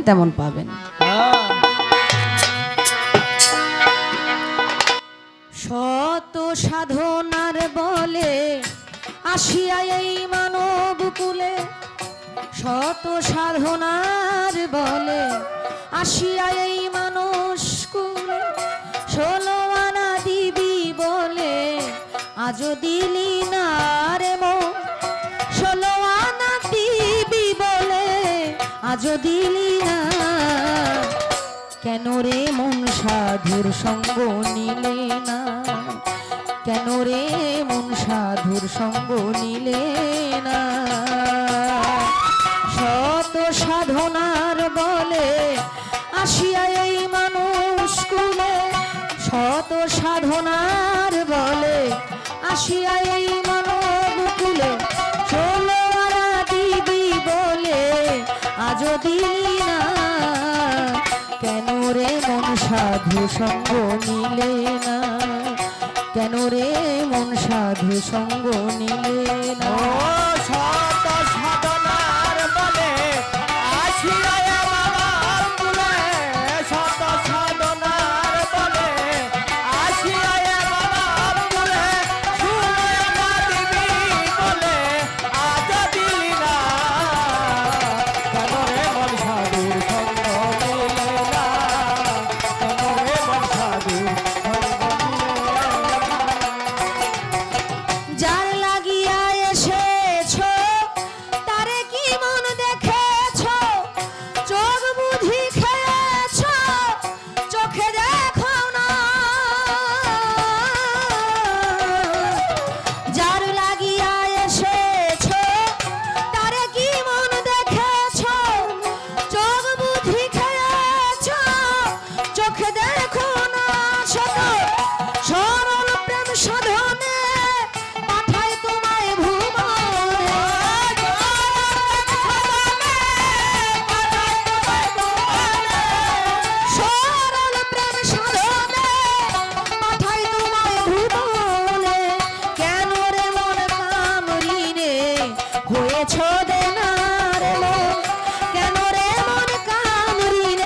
তেমন পাবেন। শত সাধনার বলে আসিয়া এই মানব কুলে, শত সাধনার বলে আসিয়া এই মানুষ কুলে, 16 আনা দিবি বলে আজও দিলি না রে মন, 16 আনা দিবি বলে আজও দিলি না, কেন রে মন সাধুর সঙ্গ নিলে না, কেন রে মন সাধুর সঙ্গ নিলে না। শত সাধনার বলে আসিয়া এই মানুষ কুলে, শত সাধনার বলে আসিয়া এই মানব কুলে, 16 আনা দিবি বলে আজও দিলি না, কেন রে মন সাধু সঙ্গ নিলে না, কেন রে মন সাধু সঙ্গ নিলে না। শত